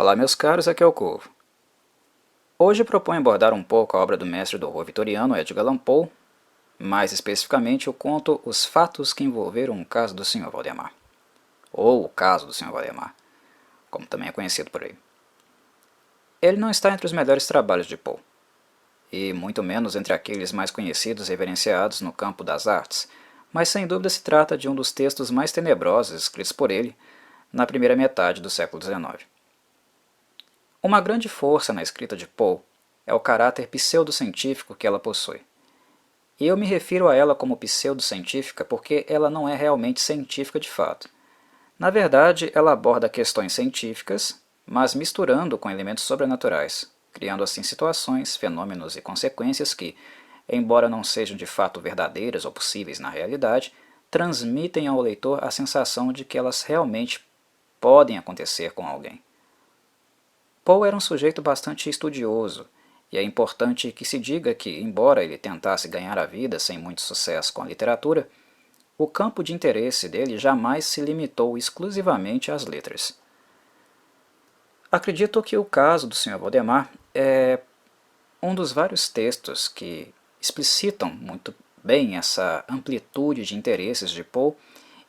Olá, meus caros, aqui é o Corvo. Hoje proponho abordar um pouco a obra do mestre do horror vitoriano Edgar Allan Poe, mais especificamente o conto Os Fatos que Envolveram o Caso do Sr. Valdemar, ou O Caso do Sr. Valdemar, como também é conhecido por aí. Ele não está entre os melhores trabalhos de Poe, e muito menos entre aqueles mais conhecidos e reverenciados no campo das artes, mas sem dúvida se trata de um dos textos mais tenebrosos escritos por ele na primeira metade do século XIX. Uma grande força na escrita de Poe é o caráter pseudocientífico que ela possui. E eu me refiro a ela como pseudocientífica porque ela não é realmente científica de fato. Na verdade, ela aborda questões científicas, mas misturando com elementos sobrenaturais, criando assim situações, fenômenos e consequências que, embora não sejam de fato verdadeiras ou possíveis na realidade, transmitem ao leitor a sensação de que elas realmente podem acontecer com alguém. Poe era um sujeito bastante estudioso, e é importante que se diga que, embora ele tentasse ganhar a vida sem muito sucesso com a literatura, o campo de interesse dele jamais se limitou exclusivamente às letras. Acredito que o caso do Sr. Valdemar é um dos vários textos que explicitam muito bem essa amplitude de interesses de Poe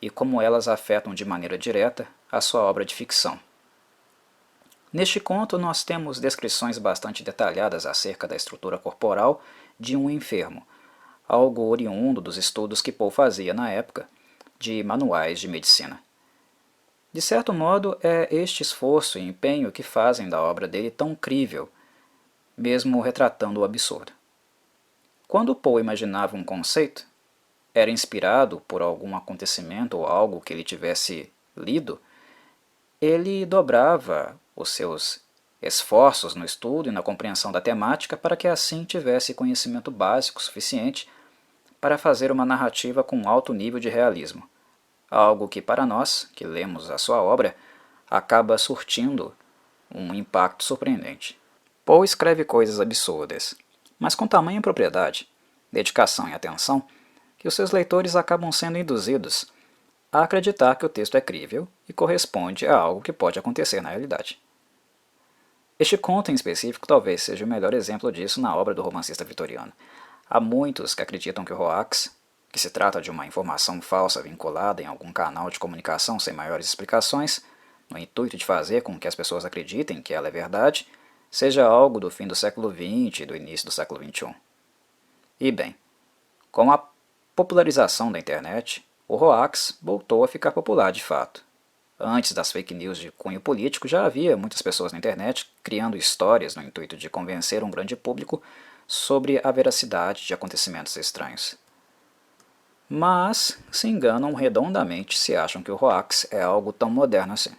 e como elas afetam de maneira direta a sua obra de ficção. Neste conto, nós temos descrições bastante detalhadas acerca da estrutura corporal de um enfermo, algo oriundo dos estudos que Poe fazia na época de manuais de medicina. De certo modo, é este esforço e empenho que fazem da obra dele tão crível, mesmo retratando o absurdo. Quando Poe imaginava um conceito, era inspirado por algum acontecimento ou algo que ele tivesse lido, ele dobrava os seus esforços no estudo e na compreensão da temática para que assim tivesse conhecimento básico suficiente para fazer uma narrativa com alto nível de realismo, algo que para nós, que lemos a sua obra, acaba surtindo um impacto surpreendente. Poe escreve coisas absurdas, mas com tamanha propriedade, dedicação e atenção, que os seus leitores acabam sendo induzidos a acreditar que o texto é crível e corresponde a algo que pode acontecer na realidade. Este conto em específico talvez seja o melhor exemplo disso na obra do romancista vitoriano. Há muitos que acreditam que o hoax, que se trata de uma informação falsa vinculada em algum canal de comunicação sem maiores explicações, no intuito de fazer com que as pessoas acreditem que ela é verdade, seja algo do fim do século XX e do início do século XXI. E bem, com a popularização da internet, o hoax voltou a ficar popular de fato. Antes das fake news de cunho político, já havia muitas pessoas na internet criando histórias no intuito de convencer um grande público sobre a veracidade de acontecimentos estranhos. Mas se enganam redondamente se acham que o hoax é algo tão moderno assim.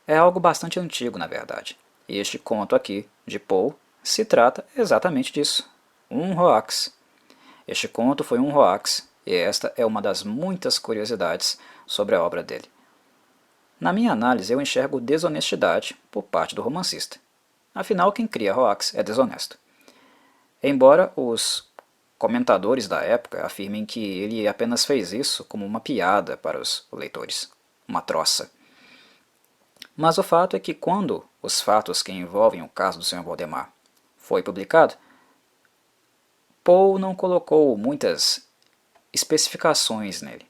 É algo bastante antigo, na verdade. E este conto aqui, de Poe, se trata exatamente disso. Um hoax. Este conto foi um hoax, e esta é uma das muitas curiosidades sobre a obra dele. Na minha análise, eu enxergo desonestidade por parte do romancista. Afinal, quem cria hoax é desonesto. Embora os comentadores da época afirmem que ele apenas fez isso como uma piada para os leitores, uma troça. Mas o fato é que quando Os Fatos que Envolvem o Caso do Sr. Valdemar foi publicado, Poe não colocou muitas especificações nele.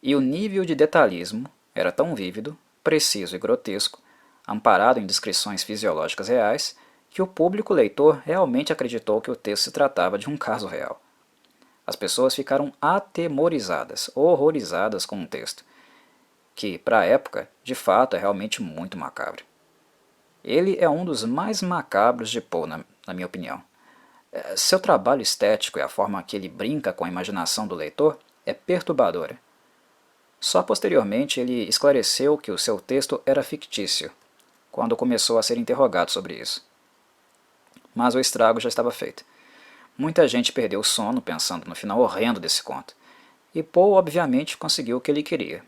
E o nível de detalhismo era tão vívido, preciso e grotesco, amparado em descrições fisiológicas reais, que o público leitor realmente acreditou que o texto se tratava de um caso real. As pessoas ficaram atemorizadas, horrorizadas com o texto, que, para a época, de fato é realmente muito macabro. Ele é um dos mais macabros de Poe, na minha opinião. Seu trabalho estético e a forma que ele brinca com a imaginação do leitor é perturbadora. Só posteriormente ele esclareceu que o seu texto era fictício, quando começou a ser interrogado sobre isso. Mas o estrago já estava feito. Muita gente perdeu o sono pensando no final horrendo desse conto, e Poe obviamente conseguiu o que ele queria: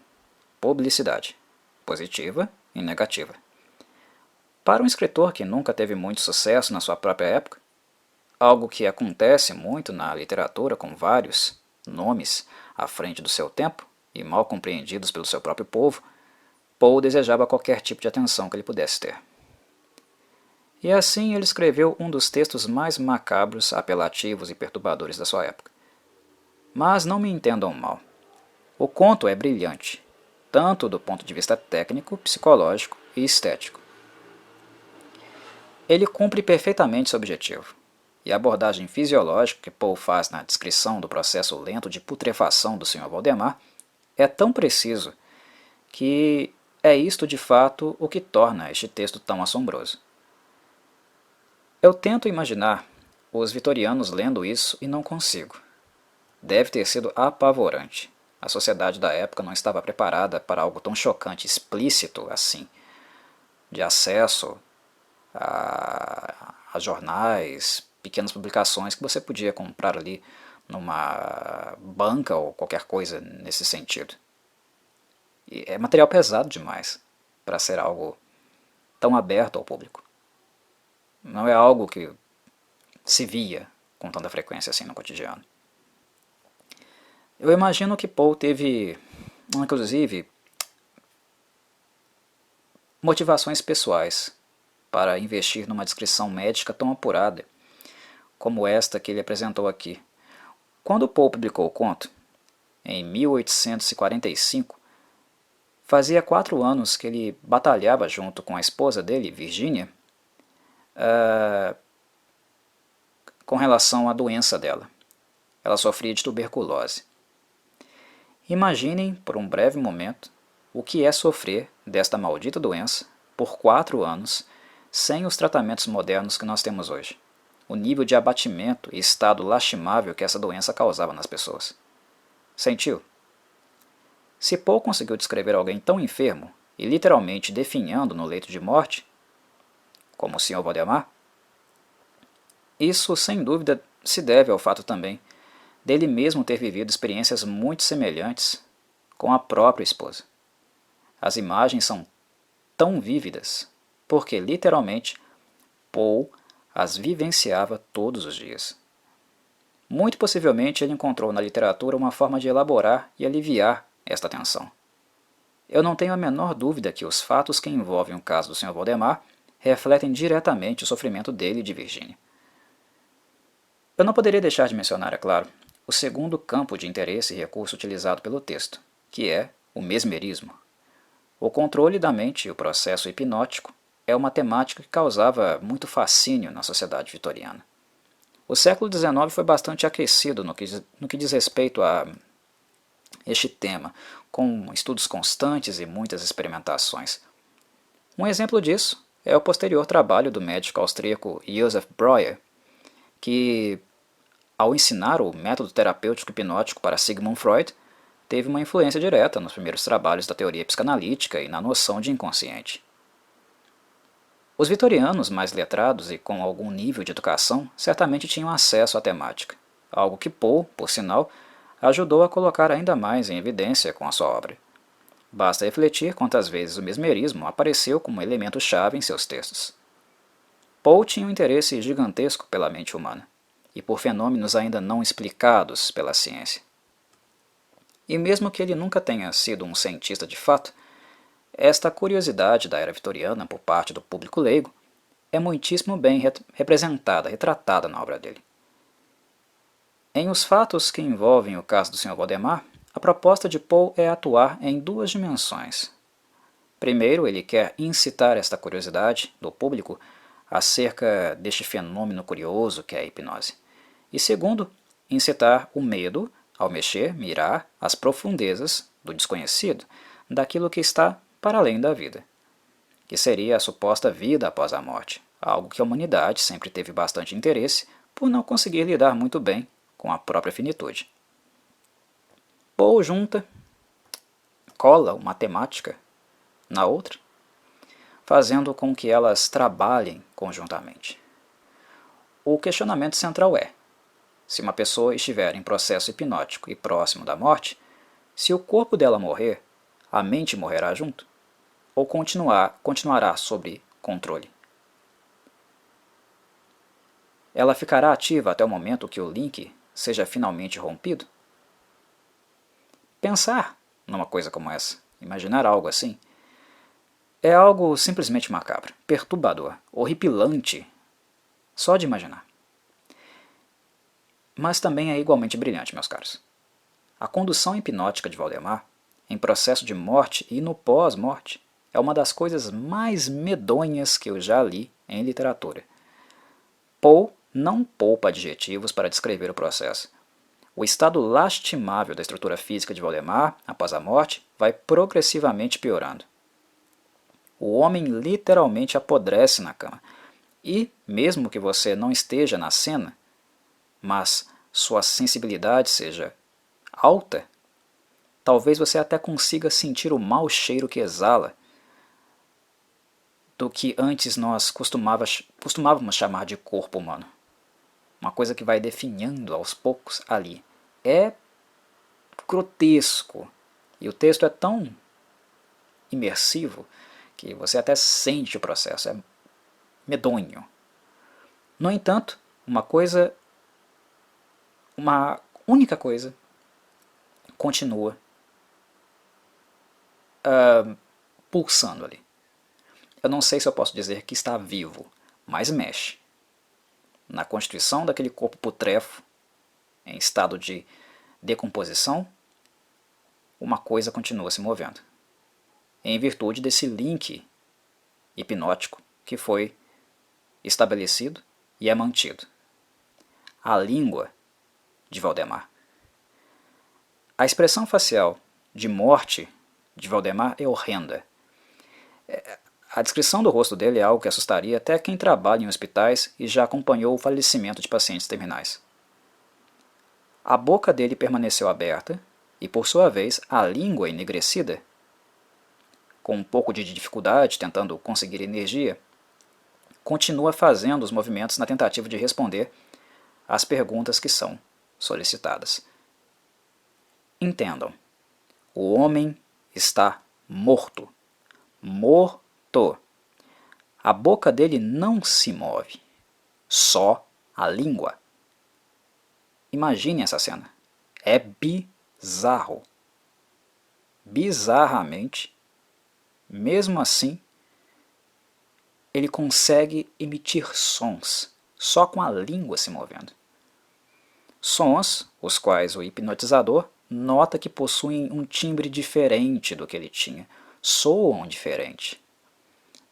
publicidade, positiva e negativa. Para um escritor que nunca teve muito sucesso na sua própria época, algo que acontece muito na literatura com vários nomes à frente do seu tempo e mal compreendidos pelo seu próprio povo, Poe desejava qualquer tipo de atenção que ele pudesse ter. E assim ele escreveu um dos textos mais macabros, apelativos e perturbadores da sua época. Mas não me entendam mal. O conto é brilhante, tanto do ponto de vista técnico, psicológico e estético. Ele cumpre perfeitamente seu objetivo, e a abordagem fisiológica que Poe faz na descrição do processo lento de putrefação do Sr. Valdemar é tão preciso que é isto de fato o que torna este texto tão assombroso. Eu tento imaginar os vitorianos lendo isso e não consigo. Deve ter sido apavorante. A sociedade da época não estava preparada para algo tão chocante, explícito assim, de acesso a jornais, pequenas publicações que você podia comprar ali numa banca ou qualquer coisa nesse sentido. E é material pesado demais para ser algo tão aberto ao público. Não é algo que se via com tanta frequência assim no cotidiano. Eu imagino que Poe teve, inclusive, motivações pessoais para investir numa descrição médica tão apurada como esta que ele apresentou aqui. Quando Poe publicou o conto, em 1845, fazia 4 anos que ele batalhava junto com a esposa dele, Virginia, com relação à doença dela. Ela sofria de tuberculose. Imaginem, por um breve momento, o que é sofrer desta maldita doença por 4 anos sem os tratamentos modernos que nós temos hoje. O nível de abatimento e estado lastimável que essa doença causava nas pessoas. Sentiu? Se Poe conseguiu descrever alguém tão enfermo e literalmente definhando no leito de morte, como o Sr. Valdemar, isso sem dúvida se deve ao fato também dele mesmo ter vivido experiências muito semelhantes com a própria esposa. As imagens são tão vívidas porque, literalmente, Poe as vivenciava todos os dias. Muito possivelmente ele encontrou na literatura uma forma de elaborar e aliviar esta tensão. Eu não tenho a menor dúvida que os fatos que envolvem o caso do Sr. Valdemar refletem diretamente o sofrimento dele e de Virginia. Eu não poderia deixar de mencionar, é claro, o segundo campo de interesse e recurso utilizado pelo texto, que é o mesmerismo. O controle da mente e o processo hipnótico é uma temática que causava muito fascínio na sociedade vitoriana. O século XIX foi bastante aquecido no que diz respeito a este tema, com estudos constantes e muitas experimentações. Um exemplo disso é o posterior trabalho do médico austríaco Joseph Breuer, que, ao ensinar o método terapêutico hipnótico para Sigmund Freud, teve uma influência direta nos primeiros trabalhos da teoria psicanalítica e na noção de inconsciente. Os vitorianos mais letrados e com algum nível de educação certamente tinham acesso à temática, algo que Poe, por sinal, ajudou a colocar ainda mais em evidência com a sua obra. Basta refletir quantas vezes o mesmerismo apareceu como elemento-chave em seus textos. Poe tinha um interesse gigantesco pela mente humana, e por fenômenos ainda não explicados pela ciência. E mesmo que ele nunca tenha sido um cientista de fato, esta curiosidade da era vitoriana por parte do público leigo é muitíssimo bem representada, retratada na obra dele. Em Os Fatos que envolvem o caso do Sr. Valdemar, a proposta de Poe é atuar em 2 dimensões. Primeiro, ele quer incitar esta curiosidade do público acerca deste fenômeno curioso que é a hipnose. E segundo, incitar o medo ao mirar as profundezas do desconhecido, daquilo que está para além da vida, que seria a suposta vida após a morte, algo que a humanidade sempre teve bastante interesse por não conseguir lidar muito bem com a própria finitude. Poe cola uma temática na outra, fazendo com que elas trabalhem conjuntamente. O questionamento central é: se uma pessoa estiver em processo hipnótico e próximo da morte, se o corpo dela morrer, a mente morrerá junto? Ou continuará sob controle? Ela ficará ativa até o momento que o link seja finalmente rompido? Pensar numa coisa como essa, imaginar algo assim, É algo simplesmente macabro, perturbador, horripilante, só de imaginar. Mas também é igualmente brilhante, meus caros. A condução hipnótica de Valdemar, em processo de morte e no pós-morte, é uma das coisas mais medonhas que eu já li em literatura. Poe não poupa adjetivos para descrever o processo. O estado lastimável da estrutura física de Valdemar, após a morte, vai progressivamente piorando. O homem literalmente apodrece na cama. E, mesmo que você não esteja na cena, mas sua sensibilidade seja alta, talvez você até consiga sentir o mau cheiro que exala do que antes nós costumávamos chamar de corpo humano. Uma coisa que vai definhando aos poucos ali. É grotesco. E o texto é tão imersivo que você até sente o processo. É medonho. No entanto, uma única coisa continua pulsando ali. Eu não sei se eu posso dizer que está vivo, mas mexe. Na constituição daquele corpo putrefo, em estado de decomposição, uma coisa continua se movendo. Em virtude desse link hipnótico que foi estabelecido e é mantido. A língua de Valdemar. A expressão facial de morte de Valdemar é horrenda. A descrição do rosto dele é algo que assustaria até quem trabalha em hospitais e já acompanhou o falecimento de pacientes terminais. A boca dele permaneceu aberta e, por sua vez, a língua enegrecida, com um pouco de dificuldade tentando conseguir energia, continua fazendo os movimentos na tentativa de responder às perguntas que são solicitadas. Entendam, o homem está morto. Morto. A boca dele não se move, só a língua. Imagine essa cena. É bizarro. Bizarramente, mesmo assim, ele consegue emitir sons, só com a língua se movendo. Sons, os quais o hipnotizador nota que possuem um timbre diferente do que ele tinha, soam diferente.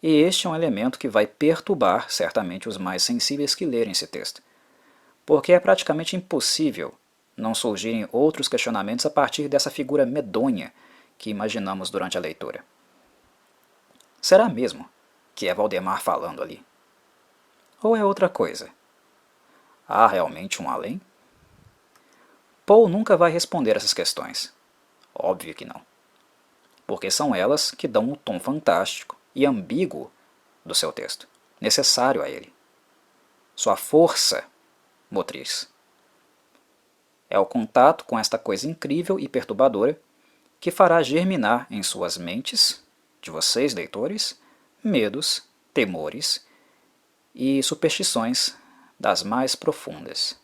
E este é um elemento que vai perturbar certamente os mais sensíveis que lerem esse texto, porque é praticamente impossível não surgirem outros questionamentos a partir dessa figura medonha que imaginamos durante a leitura. Será mesmo que é Valdemar falando ali? Ou é outra coisa? Há realmente um além? Poe nunca vai responder essas questões. Óbvio que não. Porque são elas que dão o tom fantástico e ambíguo do seu texto, necessário a ele. Sua força motriz. É o contato com esta coisa incrível e perturbadora que fará germinar em suas mentes, de vocês, leitores, medos, temores e superstições das mais profundas.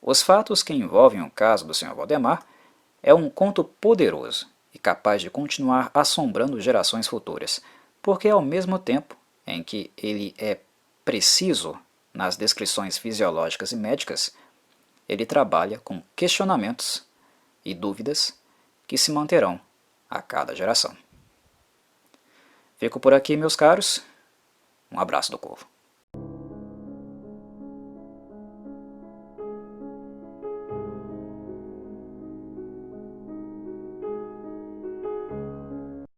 Os fatos que envolvem o caso do Sr. Valdemar é um conto poderoso e capaz de continuar assombrando gerações futuras, porque ao mesmo tempo em que ele é preciso nas descrições fisiológicas e médicas, ele trabalha com questionamentos e dúvidas que se manterão a cada geração. Fico por aqui, meus caros. Um abraço do Corvo.